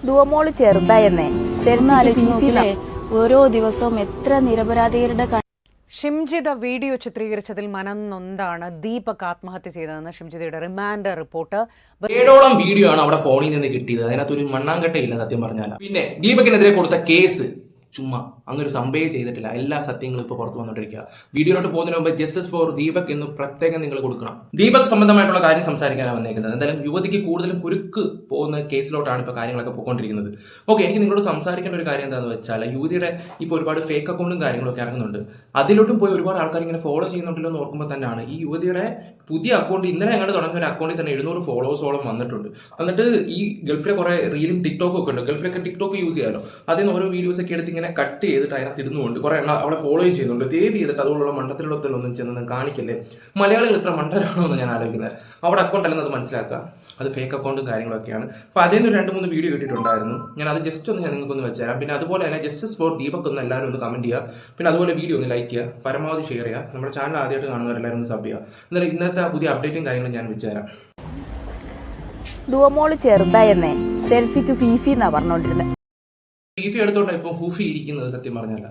ഡുവമോള് ചെറുതായെന്നേ selfie ഓരോ ദിവസവും എത്ര നിരപരാധികളുടെ ഷിംജിത വീഡിയോ ചിത്രീകരിച്ചതിൽ മനം നൊന്താണ് ദീപക് ആത്മഹത്യ ചെയ്തതെന്ന് ഷിംജിതയുടെ റിമാൻഡ് റിപ്പോർട്ട്. 7ഓളം വീഡിയോ ആണ് അവിടെ ഫോണിൽ നിന്ന് കിട്ടിയത്. അതിനകത്തൊരു മണ്ണാങ്കട്ടയില്ല സത്യം പറഞ്ഞാൽ. പിന്നെ ദീപകിനെതിരെ കൊടുത്ത കേസ് ചുമ്മാ അങ്ങനൊരു സംഭവം ചെയ്തിട്ടില്ല. എല്ലാ സത്യങ്ങളും ഇപ്പോൾ പുറത്തു വന്നുകൊണ്ടിരിക്കുക. വീഡിയോയിലോട്ട് പോകുന്നതിന് മുമ്പ് ജസ്റ്റിസ് ഫോർ ദീപക് എന്ന് പ്രത്യേകം നിങ്ങൾ കൊടുക്കണം. ദീപക് സംബന്ധമായിട്ടുള്ള കാര്യം സംസാരിക്കാനാണ് വന്നേക്കുന്നത്. എന്തായാലും യുവതിക്ക് കൂടുതലും കുരുക്ക് പോകുന്ന കേസിലോട്ടാണ് ഇപ്പോൾ കാര്യങ്ങളൊക്കെ പോയിക്കൊണ്ടിരിക്കുന്നത്. ഓക്കെ, എനിക്ക് നിങ്ങളോട് സംസാരിക്കേണ്ട ഒരു കാര്യം എന്താണെന്ന് വെച്ചാൽ, യുവതിയുടെ ഇപ്പോൾ ഒരുപാട് ഫേക്ക് അക്കൗണ്ടും കാര്യങ്ങളൊക്കെ ഇറങ്ങുന്നുണ്ട്. അതിലോട്ടും പോയി ഒരുപാട് ആൾക്കാർ ഇങ്ങനെ ഫോളോ ചെയ്യുന്നുണ്ടല്ലോ എന്ന് ഓർക്കുമ്പോൾ തന്നെയാണ് ഈ യുവതിയുടെ പുതിയ അക്കൗണ്ട് ഇന്നലെ ഞങ്ങൾ തുടങ്ങിയ ഒരു അക്കൗണ്ടിൽ തന്നെ 700 ഫോളോവേഴ്സോളം വന്നിട്ടുണ്ട്. എന്നിട്ട് ഈ ഗൾഫിലെ കുറെ റീലും ടിക്ടോക്കും ഒക്കെ ഉണ്ട്. ഗൾഫിലൊക്കെ ടിക്ടോക്ക് യൂസ് ചെയ്യാമല്ലോ. അതിൽ നിന്ന് ഓരോ വീഡിയോസ് ഒക്കെ എടുത്ത് ഇങ്ങനെ കട്ട് ചെയ്തിട്ട് അതിനകത്ത് ഇടുന്നുണ്ട്. കുറെ എണ്ണം അവിടെ ഫോളോയും ചെയ്യുന്നുണ്ട്. ദയവ് ചെയ്തിട്ട് അതുപോലുള്ള മണ്ടത്തിലൊന്നും ചെന്ന് കാണിക്കല്ലേ. മലയാളികൾ ഇത്ര മണ്ടരാണോ എന്ന് ഞാൻ ആലോചിക്കുന്നത്. അവിടെ അക്കൗണ്ട് അല്ലെന്നത് മനസ്സിലാക്കുക. അത് ഫേക്ക് അക്കൗണ്ടും കാര്യങ്ങളൊക്കെയാണ്. അപ്പോൾ അതിൽ നിന്ന് 2-3 വീഡിയോ കിട്ടിയിട്ടുണ്ടായിരുന്നു. ഞാൻ അത് ജസ്റ്റ് ഒന്ന് ഞാൻ നിങ്ങൾക്കൊന്ന് വെച്ചുതരാം. പിന്നെ അതുപോലെ തന്നെ ജസ്റ്റിസ് ഫോർ ദീപക് ഒന്ന് എല്ലാവരും ഒന്ന് കമന്റ് ചെയ്യുക. പിന്നെ അതുപോലെ വീഡിയോ ഒന്ന് ലൈക്ക് ചെയ്യുക, പരമാവധി ഷെയർ ചെയ്യുക. നമ്മുടെ ചാനൽ ആദ്യമായിട്ട് കാണുന്നവരെല്ലാവരും ഒന്ന് സബ് ചെയ്യുക. എന്നാലും ഇന്നത്തെ പുതിയ അപ്ഡേറ്റും കാര്യങ്ങളും ഞാൻ വെച്ചുതരാം. ഡുവമോള് ചെറുതായെന്നേ സെൽഫിക്ക് ഫീഫി എന്നാ പറഞ്ഞോണ്ടിരുന്നത്. ഫീഫി എടുത്തോണ്ടാ ഇപ്പൊ ഹൂഫി ഇരിക്കുന്നത് സത്യം പറഞ്ഞല്ല.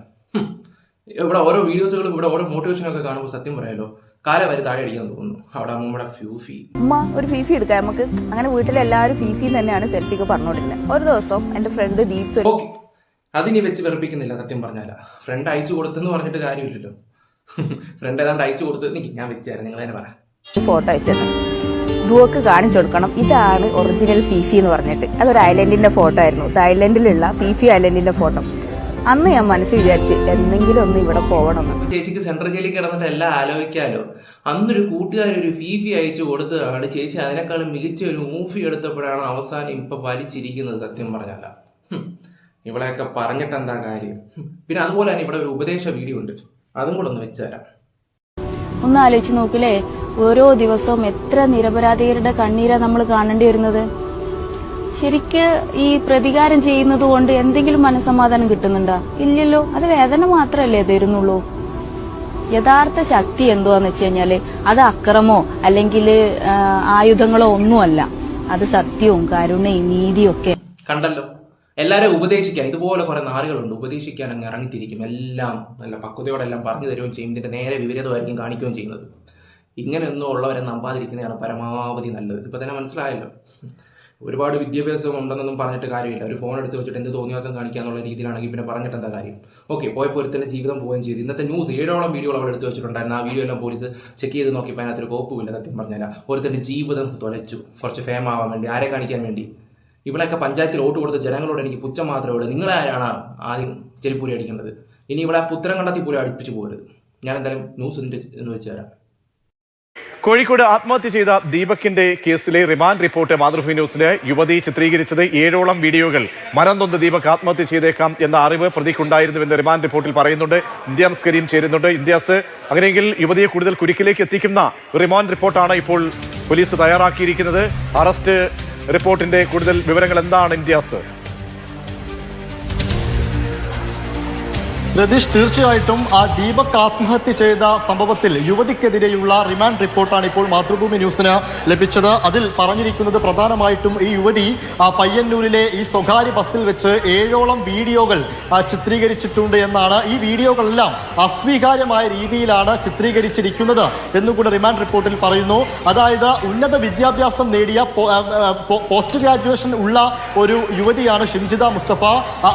ഇവിടെ ഓരോ വീഡിയോസുകളും ഇവിടെ ഓരോ മോട്ടിവേഷനൊക്കെ കാണുമ്പോൾ സത്യം പറയാലോ കാല വരെ താഴെ അടിക്കാൻ തോന്നുന്നു. അവിടെ നമ്മുടെ ഫൂഫി ഉമ്മ ഒരു ഫീഫി എടുക്കാം നമുക്ക്. അങ്ങനെ വീട്ടിലെല്ലാവരും ഫീഫി തന്നെയാണ് സെൽഫിക്ക് പറഞ്ഞോണ്ടിരുന്നത്. ഒരു ദിവസം എന്റെ ഫ്രണ്ട് ദീപ്സ് അതിനി വെച്ച് വെറുപ്പിക്കുന്നില്ല സത്യം പറഞ്ഞാല. ഫ്രണ്ട് അയച്ചു കൊടുത്തെന്ന് പറഞ്ഞിട്ട് കാര്യമില്ലല്ലോ. ഫ്രണ്ട് ഏതാണ്ട് അയച്ചു കൊടുത്ത് ഞാൻ വെച്ചായിരുന്നു. നിങ്ങൾ തന്നെ പറ. ഫോട്ടോ അയച്ചത് ഡുവക്ക് കാണിച്ചു കൊടുക്കണം. ഇതാണ് ഒറിജിനൽ ഫീഫി എന്ന് പറഞ്ഞിട്ട്. അതൊരു ഐലൻഡിന്റെ ഫോട്ടോ ആയിരുന്നു. തായ്ലൻഡിലുള്ള ഫീഫി ഐലൻഡിന്റെ ഫോട്ടോ. അന്ന് ഞാൻ മനസ്സിൽ വിചാരിച്ച് എന്തെങ്കിലും ഒന്ന് ഇവിടെ പോകണമെന്ന്. ചേച്ചിക്ക് സെൻട്രൽ ജയിലിൽ കിടന്നിട്ട് എല്ലാം ആലോചിക്കാലോ. അന്നൊരു കൂട്ടുകാരൊരു ഫീഫി അയച്ചു കൊടുത്തതാണ്. ചേച്ചി അതിനേക്കാളും മികച്ച ഒരു മൂഫി എടുത്തപ്പോഴാണ് അവസാനം ഇപ്പൊ വലിച്ചിരിക്കുന്നത് സത്യം പറഞ്ഞല്ല. ഇവളെയൊക്കെ പറഞ്ഞിട്ട് എന്താ കാര്യം. പിന്നെ അതുപോലെ തന്നെ ഇവിടെ ഒരു ഉപദേശ വീഡിയോ ഉണ്ട്. അതും കൂടെ ഒന്ന് വെച്ചുതരാം. ഒന്ന് ആലോചിച്ച് നോക്കില്ലേ, ഓരോ ദിവസവും എത്ര നിരപരാധികളുടെ കണ്ണീരാ നമ്മൾ കാണേണ്ടി വരുന്നത്. ശരിക്ക് ഈ പ്രതികാരം ചെയ്യുന്നത് കൊണ്ട് എന്തെങ്കിലും മനസ്സമാധാനം കിട്ടുന്നുണ്ടോ? ഇല്ലല്ലോ. അത് വേദന മാത്രമല്ലേ തരുന്നുള്ളൂ. യഥാർത്ഥ ശക്തി എന്തുവാന്ന് വെച്ച് കഴിഞ്ഞാല് അത് അക്രമോ അല്ലെങ്കിൽ ആയുധങ്ങളോ ഒന്നുമല്ല. അത് സത്യവും കരുണയും നീതിയും ഒക്കെ. കണ്ടല്ലോ, എല്ലാവരും ഉപദേശിക്കാൻ ഇതുപോലെ കുറെ നാളുകളുണ്ട്. ഉപദേശിക്കാൻ അങ്ങ് ഇറങ്ങിത്തിരിക്കും. എല്ലാം നല്ല പക്വതയോടെ എല്ലാം പറഞ്ഞു തരുകയും ചെയ്യും. ഇതിന്റെ നേരെ വിപരീതമായിരിക്കും കാണിക്കുകയും ചെയ്യുന്നത്. ഇങ്ങനെയൊന്നും ഉള്ളവരെ നമ്പാതിരിക്കുന്നതാണ് പരമാവധി നല്ലത്. ഇപ്പൊ തന്നെ മനസ്സിലായല്ലോ. ഒരുപാട് വിദ്യാഭ്യാസം ഉണ്ടെന്നൊന്നും പറഞ്ഞിട്ട് കാര്യമില്ല. ഒരു ഫോൺ എടുത്ത് വെച്ചിട്ട് എന്ത് തോന്നിയാസം കാണിക്കുക എന്നുള്ള രീതിയിലാണെങ്കിൽ പിന്നെ പറഞ്ഞിട്ട് എന്താ കാര്യം. ഓക്കെ, പോയപ്പോൾ ഒരുത്തന്റെ ജീവിതം പോവുകയും ചെയ്തു. ഇന്നത്തെ ന്യൂസ് 7ഓളം വീഡിയോകൾ അവിടെ എടുത്ത് വെച്ചിട്ടുണ്ടായിരുന്നു. ആ വീഡിയോ എല്ലാം പോലീസ് ചെക്ക് ചെയ്ത് നോക്കിയപ്പോൾ അതിനകത്തൊരു കോപ്പുമില്ല സത്യം പറഞ്ഞാൽ. ഒരുത്തന്റെ ജീവിതം തുലച്ചു. കുറച്ച് ഫേം ആവാൻ വേണ്ടി, ആരെ കാണിക്കാൻ വേണ്ടി. ഇവിടെയൊക്കെ പഞ്ചായത്തിൽ വോട്ട് കൊടുത്ത ജനങ്ങളോട് എനിക്ക് പുച്ഛം മാത്രമേ ഉള്ളൂ. നിങ്ങളാരാണ് ആദ്യം ചെരിപ്പൂരി അടിക്കേണ്ടത്? ഇനി ഇവിടെ പുത്തരം കണ്ടെത്തി പോലും അടുപ്പിച്ച് പോകരുത്. ഞാൻ എന്തായാലും ന്യൂസ് എന്ന് വെച്ച് തരാം. കോഴിക്കോട് ആത്മഹത്യ ചെയ്ത ദീപകിന്റെ കേസിലെ റിമാൻഡ് റിപ്പോർട്ട് മാതൃഭൂമി ന്യൂസിന് യുവതി ചിത്രീകരിച്ചത് 7ഓളം വീഡിയോകൾ. മനം നൊന്ത് ദീപക് ആത്മഹത്യ ചെയ്തേക്കാം എന്ന അറിവ് പ്രതിക്കുണ്ടായിരുന്നുവെന്ന് റിമാൻഡ് റിപ്പോർട്ടിൽ പറയുന്നുണ്ട്. ഇന്ത്യാസ് കരീം ചേരുന്നുണ്ട്. ഇന്ത്യാസ്, അങ്ങനെയെങ്കിൽ യുവതിയെ കൂടുതൽ കുരുക്കിലേക്ക് എത്തിക്കുന്ന റിമാൻഡ് റിപ്പോർട്ടാണ് ഇപ്പോൾ പോലീസ് തയ്യാറാക്കിയിരിക്കുന്നത്. അറസ്റ്റ് റിപ്പോർട്ടിന്റെ കൂടുതൽ വിവരങ്ങൾ എന്താണ് ഇന്ത്യാസ്? രതീഷ്, തീർച്ചയായിട്ടും ആ ദീപക് ആത്മഹത്യ ചെയ്ത സംഭവത്തിൽ യുവതിക്കെതിരെയുള്ള റിമാൻഡ് റിപ്പോർട്ടാണ് ഇപ്പോൾ മാതൃഭൂമി ന്യൂസിന് ലഭിച്ചത്. അതിൽ പറഞ്ഞിരിക്കുന്നത് പ്രധാനമായിട്ടും ഈ യുവതി പയ്യന്നൂരിലെ ഈ സ്വകാര്യ ബസ്സിൽ വെച്ച് 7ഓളം വീഡിയോകൾ ചിത്രീകരിച്ചിട്ടുണ്ട് എന്നാണ്. ഈ വീഡിയോകളെല്ലാം അസ്വീകാര്യമായ രീതിയിലാണ് ചിത്രീകരിച്ചിരിക്കുന്നത് എന്നുകൂടെ റിമാൻഡ് റിപ്പോർട്ടിൽ പറയുന്നു. അതായത് ഉന്നത വിദ്യാഭ്യാസം നേടിയ പോസ്റ്റ് ഗ്രാജുവേഷൻ ഉള്ള ഒരു യുവതിയാണ് ഷിംജിത മുസ്തഫ.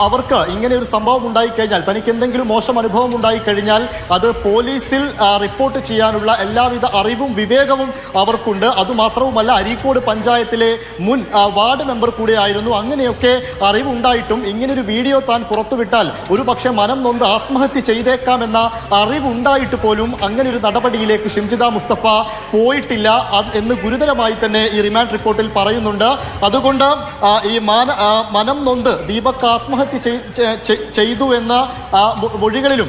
അവർക്ക് ഇങ്ങനെ ഒരു സംഭവം ഉണ്ടായിക്കഴിഞ്ഞാൽ, തനിക്ക് എന്തെങ്കിലും മോശം അനുഭവം ഉണ്ടായിക്കഴിഞ്ഞാൽ അത് പോലീസിൽ റിപ്പോർട്ട് ചെയ്യാനുള്ള എല്ലാവിധ അറിവും വിവേകവും അവർക്കുണ്ട്. അതുമാത്രവുമല്ല, അരീക്കോട് പഞ്ചായത്തിലെ മുൻ വാർഡ് മെമ്പർ കൂടെയായിരുന്നു. അങ്ങനെയൊക്കെ അറിവുണ്ടായിട്ടും ഇങ്ങനൊരു വീഡിയോ താൻ പുറത്തുവിട്ടാൽ ഒരു പക്ഷേ മനം നൊന്ത് ആത്മഹത്യ ചെയ്തേക്കാമെന്ന അറിവുണ്ടായിട്ട് പോലും അങ്ങനെ ഒരു നടപടിയിലേക്ക് ഷിംജിത മുസ്തഫ പോയിട്ടില്ല എന്ന് ഗുരുതരമായി തന്നെ ഈ റിമാൻഡ് റിപ്പോർട്ടിൽ പറയുന്നുണ്ട്. അതുകൊണ്ട് ഈ മനം നൊന്ത് ദീപക് ആത്മഹത്യ ചെയ്തു എന്ന് മൊഴികളിലും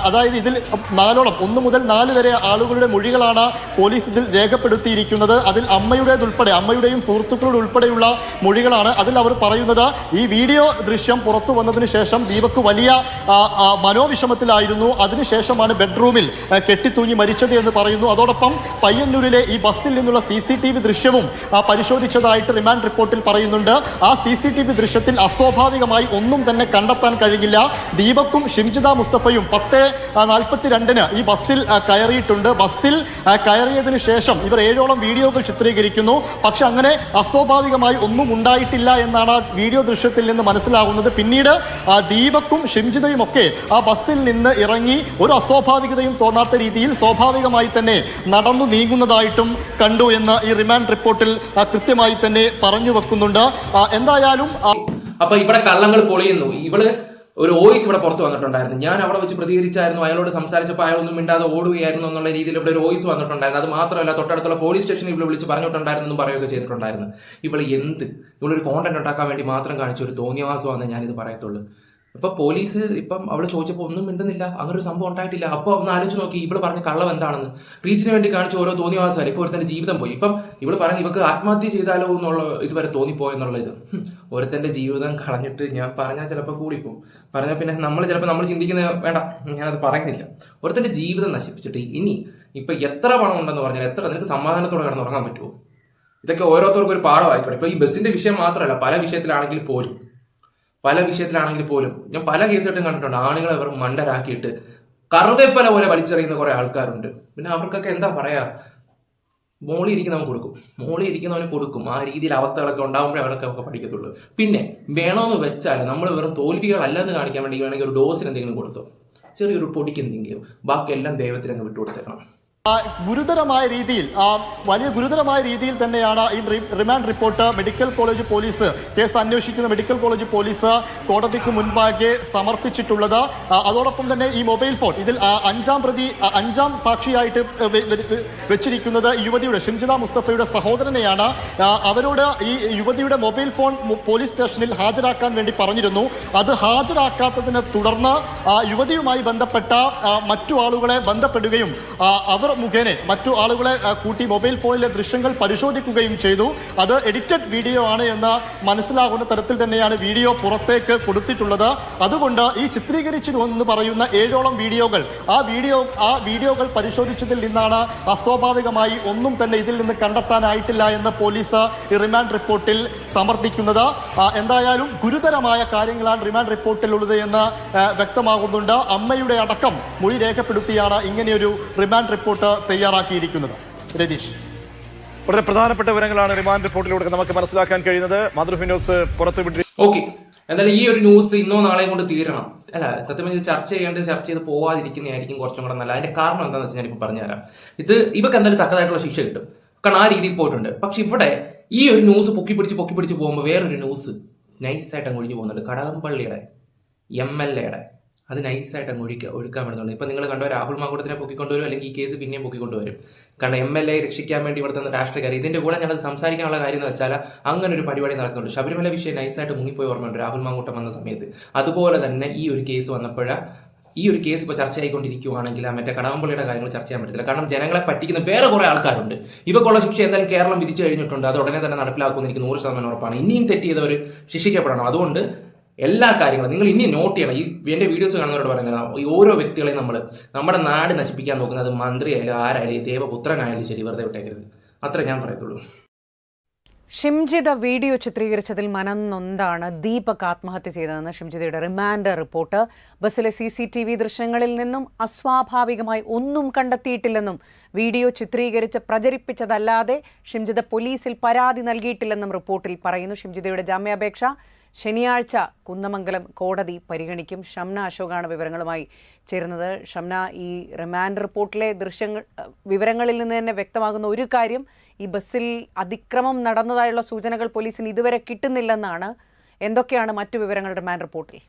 അതായത് ഇതിൽ 1 മുതൽ 4 വരെ ആളുകളുടെ മൊഴികളാണ് പോലീസ് ഇതിൽ രേഖപ്പെടുത്തിയിരിക്കുന്നത്. അതിൽ അമ്മയുടെയും സുഹൃത്തുക്കളുടെ ഉൾപ്പെടെയുള്ള മൊഴികളാണ്. അതിൽ അവർ പറയുന്നത് ഈ വീഡിയോ ദൃശ്യം പുറത്തു വന്നതിന് ശേഷം ദീപക് വലിയ മനോവിഷമത്തിലായിരുന്നു. അതിനുശേഷമാണ് ബെഡ്റൂമിൽ കെട്ടിത്തൂങ്ങി മരിച്ചത് എന്ന് പറയുന്നു. അതോടൊപ്പം പയ്യന്നൂരിലെ ഈ ബസ്സിൽ നിന്നുള്ള CCTV ദൃശ്യവും പരിശോധിച്ചതായിട്ട് റിമാൻഡ് റിപ്പോർട്ടിൽ പറയുന്നുണ്ട്. ആ CCTV ദൃശ്യത്തിൽ അസ്വാഭാവികമായി ഒന്നും തന്നെ കണ്ടെത്താൻ കഴിയില്ല. ദീപക്കും ഷിംജിത മുസ്തഫയും 10:42 ഈ ബസ്സിൽ കയറിയിട്ടുണ്ട്. ബസ്സിൽ കയറിയതിനു ശേഷം ഇവർ 7ഓളം വീഡിയോകൾ ചിത്രീകരിക്കുന്നു. പക്ഷെ അങ്ങനെ അസ്വാഭാവികമായി ഒന്നും ഉണ്ടായിട്ടില്ല എന്നാണ് വീഡിയോ ദൃശ്യത്തിൽ നിന്ന് മനസ്സിലാകുന്നത്. പിന്നീട് ദീപക്കും ഷിംജിതയും ഒക്കെ ആ ബസ്സിൽ നിന്ന് ഇറങ്ങി ഒരു അസ്വാഭാവികതയും തോന്നാത്ത രീതിയിൽ സ്വാഭാവികമായി തന്നെ നടന്നു നീങ്ങുന്നതായിട്ടും കണ്ടു എന്ന് ഈ റിമാൻഡ് റിപ്പോർട്ടിൽ കൃത്യമായി തന്നെ പറഞ്ഞു വെക്കുന്നുണ്ട്. എന്തായാലും അപ്പൊ ഇവിടെ കള്ളങ്ങൾ പൊളിയുന്നു. ഇവള് ഒരു വോയിസ് ഇവിടെ പുറത്ത് വന്നിട്ടുണ്ടായിരുന്നു. ഞാൻ അവിടെ വെച്ച് പ്രതികരിച്ചായിരുന്നു, അയാളോട് സംസാരിച്ചപ്പോൾ അയാളൊന്നും മിണ്ടാതെ ഓടുകയായിരുന്നു എന്നുള്ള രീതിയിൽ ഇവിടെ ഒരു വോയിസ് വന്നിട്ടുണ്ടായിരുന്നു. അത് മാത്രമല്ല, തൊട്ടടുത്തുള്ള പോലീസ് സ്റ്റേഷനിൽ ഇവിടെ വിളിച്ച് പറഞ്ഞിട്ടുണ്ടായിരുന്നു, പറയുകയൊക്കെ ചെയ്തിട്ടുണ്ടായിരുന്നു. ഇവളൊരു കോണ്ടന്റ് ഉണ്ടാക്കാൻ വേണ്ടി മാത്രം കാണിച്ച ഒരു തോന്നിയവാസമാണെന്ന് ഞാനിത് പറയത്തുള്ളൂ. ഇപ്പൊ പോലീസ് അവള് ചോദിച്ചപ്പോൾ ഒന്നും മിണ്ടുന്നില്ല, അങ്ങനെ ഒരു സംഭവം ഉണ്ടായിട്ടില്ല. അപ്പൊ ഒന്ന് ആലോചിച്ച് നോക്കി, ഇവള് പറഞ്ഞ കള്ളം എന്താണെന്ന്. റീച്ചിന് വേണ്ടി കാണിച്ച ഓരോ തോന്നിയവാസമല്ല. ഇപ്പൊ ഒരുത്തന്റെ ജീവിതം പോയി. ഇവള് പറഞ്ഞ് ഇവക്ക് ആത്മഹത്യ ചെയ്താലോ എന്നുള്ള ഇതുവരെ തോന്നിപ്പോയെന്നുള്ള ഇത്. ഒരുത്തന്റെ ജീവിതം കളഞ്ഞിട്ട് ഞാൻ പറഞ്ഞാൽ ചിലപ്പോൾ കൂടിപ്പോകും. പറഞ്ഞാൽ പിന്നെ നമ്മൾ ചിന്തിക്കുന്ന വേണ്ട, ഞാനത് പറയുന്നില്ല. ഒരുത്തന്റെ ജീവിതം നശിപ്പിച്ചിട്ട് ഇനി ഇപ്പൊ എത്ര പണം ഉണ്ടെന്ന് പറഞ്ഞാൽ നിനക്ക് സമാധാനത്തോടെ കിടന്നുറങ്ങാൻ പറ്റുമോ? ഇതൊക്കെ ഓരോരുത്തർക്കും ഒരു പാഠമായിക്കോട്ടെ. ഇപ്പൊ ഈ ബസ്സിന്റെ വിഷയം മാത്രമല്ല, പല വിഷയത്തിലാണെങ്കിൽ പോലും ഞാൻ പല കേസുകളും കണ്ടിട്ടുണ്ട്. ആണുങ്ങളെ അവർ മണ്ടരാക്കിയിട്ട് കറുവേപ്പല പോലെ വലിച്ചെറിയുന്ന കുറെ ആൾക്കാരുണ്ട്. പിന്നെ അവർക്കൊക്കെ എന്താ പറയാ, മോളി ഇരിക്കുന്നവന് കൊടുക്കും. ആ രീതിയിൽ അവസ്ഥകളൊക്കെ ഉണ്ടാകുമ്പോഴേ അവരൊക്കെ പഠിക്കത്തുള്ളൂ. പിന്നെ വേണമെന്ന് വെച്ചാൽ നമ്മൾ വെറും തോൽവികളല്ലെന്ന് കാണിക്കാൻ വേണ്ടി വേണമെങ്കിൽ ഒരു ഡോസിന് എന്തെങ്കിലും കൊടുത്തോ, ചെറിയൊരു പൊടിക്ക് എന്തെങ്കിലും, ബാക്കിയെല്ലാം ദൈവത്തിനങ്ങ് വിട്ടുകൊടുത്തേക്കണം. വലിയ ഗുരുതരമായ രീതിയിൽ തന്നെയാണ് ഈ റിമാൻഡ് റിപ്പോർട്ട് കേസ് അന്വേഷിക്കുന്ന മെഡിക്കൽ കോളേജ് പോലീസ് കോടതിക്ക് മുൻപാകെ സമർപ്പിച്ചിട്ടുള്ളത്. അതോടൊപ്പം തന്നെ ഈ മൊബൈൽ ഫോൺ ഇതിൽ 5ാം സാക്ഷിയായിട്ട് വെച്ചിരിക്കുന്നത് യുവതിയുടെ ഷിംജിത മുസ്തഫയുടെ സഹോദരനെയാണ്. അവരോട് ഈ യുവതിയുടെ മൊബൈൽ ഫോൺ പോലീസ് സ്റ്റേഷനിൽ ഹാജരാക്കാൻ വേണ്ടി പറഞ്ഞിരുന്നു. അത് ഹാജരാക്കാത്തതിനെ തുടർന്ന് യുവതിയുമായി ബന്ധപ്പെട്ട മറ്റു ആളുകളെ ബന്ധപ്പെടുകയും അവർ മുഖേന മറ്റു ആളുകളെ കൂട്ടി മൊബൈൽ ഫോണിലെ ദൃശ്യങ്ങൾ പരിശോധിക്കുകയും ചെയ്തു. അത് എഡിറ്റഡ് വീഡിയോ ആണ് എന്ന് മനസ്സിലാകുന്ന തരത്തിൽ തന്നെയാണ് വീഡിയോ പുറത്തേക്ക് കൊടുത്തിട്ടുള്ളത്. അതുകൊണ്ട് ഈ ചിത്രീകരിച്ചു എന്ന് പറയുന്ന 7ഓളം വീഡിയോകൾ ആ വീഡിയോകൾ പരിശോധിച്ചതിൽ നിന്നാണ് അസ്വാഭാവികമായി ഒന്നും തന്നെ ഇതിൽ നിന്ന് കണ്ടെത്താനായിട്ടില്ല എന്ന് പോലീസ് ഈ റിമാൻഡ് റിപ്പോർട്ടിൽ സമർത്ഥിക്കുന്നത്. എന്തായാലും ഗുരുതരമായ കാര്യങ്ങളാണ് റിമാൻഡ് റിപ്പോർട്ടിലുള്ളത് എന്ന് വ്യക്തമാകുന്നുണ്ട്. അമ്മയുടെ അടക്കം മൊഴി രേഖപ്പെടുത്തിയാണ് ഇങ്ങനെയൊരു റിമാൻഡ് റിപ്പോർട്ട് തയ്യാറാക്കിയിരിക്കുന്നത്. രതീഷ്, വളരെ പ്രധാനപ്പെട്ട വിവരങ്ങളാണ് റിമാൻഡ് റിപ്പോർട്ടിലൂടെ നമുക്ക് മനസ്സിലാക്കാൻ കഴിയുന്നത്. മാതൃഭൂമി ന്യൂസ് പുറത്തുവിട്ടു. ഓക്കെ, എന്തായാലും ഈ ഒരു ന്യൂസ് ഇന്നോ നാളെയും കൊണ്ട് തീരണം. അല്ല, സത്യം ചർച്ച ചെയ്ത് പോവാതിരിക്കുന്നതായിരിക്കും കുറച്ചും കൂടെ നല്ല. അതിന്റെ കാരണം എന്താണെന്ന് വെച്ചാൽ ഞാനിപ്പോൾ പറഞ്ഞുതരാം. ഇവക്ക് എന്തായാലും തക്കതായിട്ടുള്ള ശിക്ഷ കിട്ടും, കാരണം ആ രീതിയിൽ പോയിട്ടുണ്ട്. പക്ഷെ ഇവിടെ ഈ ഒരു ന്യൂസ് പൊക്കി പിടിച്ച് പോകുമ്പോൾ വേറൊരു ന്യൂസ് നൈസായിട്ട് അങ്ങ് ഒഴിഞ്ഞു പോകുന്നുണ്ട്. കടകംപള്ളിയുടെ MLA അത് നൈസായിട്ട് അങ്ങ് ഒഴുക്കാൻ വേണ്ടുന്നുണ്ട്. ഇപ്പം നിങ്ങൾ കണ്ടോ, രാഹുൽ മാങ്കൂട്ടത്തിനെ പൊക്കിക്കൊണ്ടുവരും, അല്ലെങ്കിൽ ഈ കേസ് പിന്നെയും പൊക്കിക്കൊണ്ടുവരും. കാരണം MLA രക്ഷിക്കാൻ വേണ്ടി ഇവിടുത്തെ രാഷ്ട്രീയക്കാർ. ഇതിന്റെ കൂടെ ഞാനത് സംസാരിക്കാനുള്ള കാര്യം എന്ന് വെച്ചാൽ അങ്ങനെ ഒരു പരിപാടി നടക്കുന്നുണ്ട്. ശബരിമല വിഷയം നൈസായിട്ട് മുങ്ങിപ്പോയി ഓർമ്മയുണ്ട് രാഹുൽ മാങ്കൂട്ടം വന്ന സമയത്ത്. അതുപോലെ തന്നെ ഈ ഒരു കേസ് ഈ ഒരു കേസ് ഇപ്പോൾ ചർച്ചയായിക്കൊണ്ടിരിക്കുകയാണെങ്കിൽ മറ്റേ കടകംപള്ളിയുടെ കാര്യങ്ങൾ ചർച്ച ചെയ്യാൻ പറ്റത്തില്ല. കാരണം ജനങ്ങളെ പറ്റിക്കുന്ന വേറെ കുറേ ആൾക്കാരുണ്ട്. ഇവക്കുള്ള ശിക്ഷ എന്തായാലും കേരളം വിധിച്ചു കഴിഞ്ഞിട്ടുണ്ട്. അത് ഉടനെ തന്നെ നടപ്പിലാക്കുമെന്ന് എനിക്ക് 100% ഉറപ്പാണ്. ഇനിയും തെറ്റ് ചെയ്തവർ ശിക്ഷിക്കപ്പെടണം. അതുകൊണ്ട് എല്ലാ കാര്യങ്ങളും നിങ്ങൾ ഇനി നോട്ട് ചെയ്യണം. എൻ്റെ വീഡിയോസ് കാണുന്നവരോട് പറയുന്നത്, ഈ ഓരോ വ്യക്തികളെയും നമ്മുടെ നാട് നശിപ്പിക്കാൻ നോക്കുന്നത് മന്ത്രിയായാലും ആരായാലും ദേവപുത്രനായാലും ശരി, വെറുതെ വിട്ടേക്കരുത്. അത്രേ ഞാൻ പറയത്തുള്ളൂ. ഷിംജിത വീഡിയോ ചിത്രീകരിച്ചതിൽ മനംനൊന്താണ് ദീപക് ആത്മഹത്യ ചെയ്തതെന്ന് ഷിംജിതയുടെ റിമാൻഡ് റിപ്പോർട്ട്. ബസ്സിലെ CCTV ദൃശ്യങ്ങളിൽ നിന്നും അസ്വാഭാവികമായി ഒന്നും കണ്ടെത്തിയിട്ടില്ലെന്നും വീഡിയോ ചിത്രീകരിച്ച് പ്രചരിപ്പിച്ചതല്ലാതെ ഷിംജിത പോലീസിൽ പരാതി നൽകിയിട്ടില്ലെന്നും റിപ്പോർട്ടിൽ പറയുന്നു. ഷിംജിതയുടെ ജാമ്യാപേക്ഷ ശനിയാഴ്ച കുന്നമംഗലം കോടതി പരിഗണിക്കും. ഷംന അശോകാണ് വിവരങ്ങളുമായി ചേരുന്നത്. ഷംന, ഈ റിമാൻഡ് റിപ്പോർട്ടിലെ വിവരങ്ങളിൽ നിന്ന് തന്നെ വ്യക്തമാകുന്ന ഒരു കാര്യം, ഈ ബസ്സിൽ അതിക്രമം നടന്നതായുള്ള സൂചനകൾ പോലീസിന് ഇതുവരെ കിട്ടുന്നില്ലെന്നാണ്. എന്തൊക്കെയാണ് മറ്റു വിവരങ്ങൾ റിമാൻഡ് റിപ്പോർട്ടിൽ?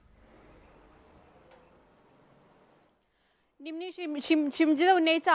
നിമ്നി, ഷിംജിത ഉന്നയിച്ച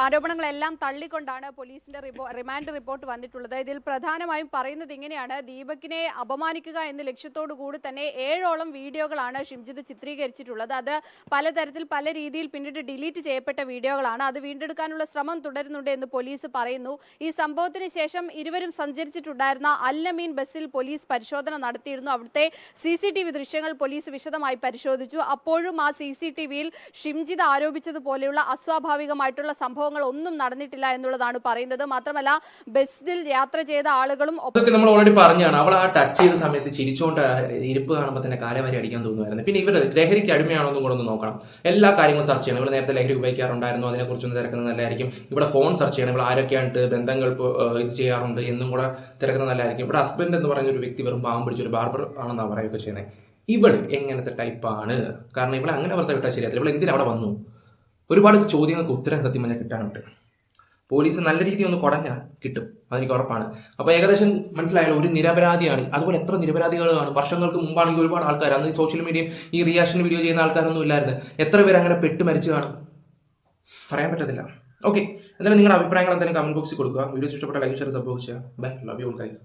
ആരോപണങ്ങളെല്ലാം തള്ളിക്കൊണ്ടാണ് പോലീസിന്റെ റിമാൻഡ് റിപ്പോർട്ട് വന്നിട്ടുള്ളത്. ഇതിൽ പ്രധാനമായും പറയുന്നത് ഇങ്ങനെയാണ്: ദീപകിനെ അപമാനിക്കുക എന്ന ലക്ഷ്യത്തോടു കൂടി തന്നെ 7ഓളം വീഡിയോകളാണ് ഷിംജിത ചിത്രീകരിച്ചിട്ടുള്ളത്. അത് പലതരത്തിൽ പല രീതിയിൽ പിന്നീട് ഡിലീറ്റ് ചെയ്യപ്പെട്ട വീഡിയോകളാണ്. അത് വീണ്ടെടുക്കാനുള്ള ശ്രമം തുടരുന്നുണ്ട് എന്ന് പോലീസ് പറയുന്നു. ഈ സംഭവത്തിന് ശേഷം ഇരുവരും സഞ്ചരിച്ചിട്ടുണ്ടായിരുന്ന അൽ-അമീൻ ബസ്സിൽ പോലീസ് പരിശോധന നടത്തിയിരുന്നു. അവിടുത്തെ CCTV ദൃശ്യങ്ങൾ പോലീസ് വിശദമായി പരിശോധിച്ചു. അപ്പോഴും ആ CCTVയിൽ ഷിംജിത ആരോപിച്ചതുപോലെയുള്ള അസ്വാഭാവികമായിട്ടുള്ള സംഭവങ്ങൾ ഒന്നും നടന്നിട്ടില്ല എന്നുള്ളതാണ് പറയുന്നത്. മാത്രമല്ല, ബസ്സിൽ യാത്ര ചെയ്ത ആളുകളും അതൊക്കെ നമ്മൾ ഓൾറെഡി പറഞ്ഞാണ്. അവൾ ആ ടച്ച് ചെയ്ത സമയത്ത് ചിരിച്ചുകൊണ്ട് ഇരിപ്പ് കാണുമ്പോൾ തന്നെ കാലവരെ അടിക്കാൻ തോന്നുമായിരുന്നു. പിന്നെ ഇവർ ലഹരിക്ക് അടിമയാണോ എന്നും കൂടെ ഒന്ന് നോക്കണം. എല്ലാ കാര്യങ്ങളും സെർച്ച് ചെയ്യണം. ഇവിടെ നേരത്തെ ലഹരി ഉപയോഗിക്കാറുണ്ടായിരുന്നു, അതിനെക്കുറിച്ചൊന്ന് തിരക്കുന്നത് നല്ലതായിരിക്കും. ഇവിടെ ഫോൺ സെർച്ച് ചെയ്യണം. ഇവിടെ ആരൊക്കെയായിട്ട് ബന്ധങ്ങൾ ഇത് ചെയ്യാറുണ്ട് എന്നും കൂടെ തിരക്കുന്നത് നല്ലതായിരിക്കും. ഇവിടെ ഹസ്ബൻഡ് എന്ന് പറഞ്ഞ ഒരു വ്യക്തി വെറും പാവം പിടിച്ചൊരു ബാർബർ ആണെന്നാണ് പറയുകയൊക്കെ ചെയ്യുന്നത്. ഇവൾ എങ്ങനത്തെ ടൈപ്പാണ്? കാരണം ഇവളെ അങ്ങനെ വെറുതെ വിട്ടാൽ ശരിയല്ല. ഇവൾ എന്തിനാ അവിടെ വന്നു? ഒരുപാട് ചോദ്യങ്ങൾക്ക് ഉത്തരം സത്യം പറഞ്ഞാൽ കിട്ടാനുണ്ട്. പോലീസ് നല്ല രീതിയിൽ ഒന്ന് കുടഞ്ഞാൽ കിട്ടും, അതെനിക്ക് ഉറപ്പാണ്. അപ്പോൾ ഏകദേശം മനസ്സിലായല്ലോ, ഒരു നിരപരാധിയാണ്. അതുപോലെ എത്ര നിരപരാധികളാണ്. വർഷങ്ങൾക്ക് മുമ്പാണെങ്കിൽ ഒരുപാട് ആൾക്കാർ, അന്ന് സോഷ്യൽ മീഡിയയും ഈ റിയാക്ഷൻ വീഡിയോ ചെയ്യുന്ന ആൾക്കാരൊന്നും ഇല്ലായിരുന്നു. എത്ര പേര് അങ്ങനെ പെട്ട് മരിച്ചു കാണും, പറയാൻ പറ്റത്തില്ല. ഓക്കെ, എന്തായാലും നിങ്ങളുടെ അഭിപ്രായങ്ങൾ എന്തായാലും കമന്റ് ബോക്സിൽ കൊടുക്കുക. വീഡിയോസ് ഇഷ്ടപ്പെട്ട ലൈക്ക്, ഷെയർ, സബ്സ്ക്രൈബ് ചെയ്യുക. Bye, love you all guys.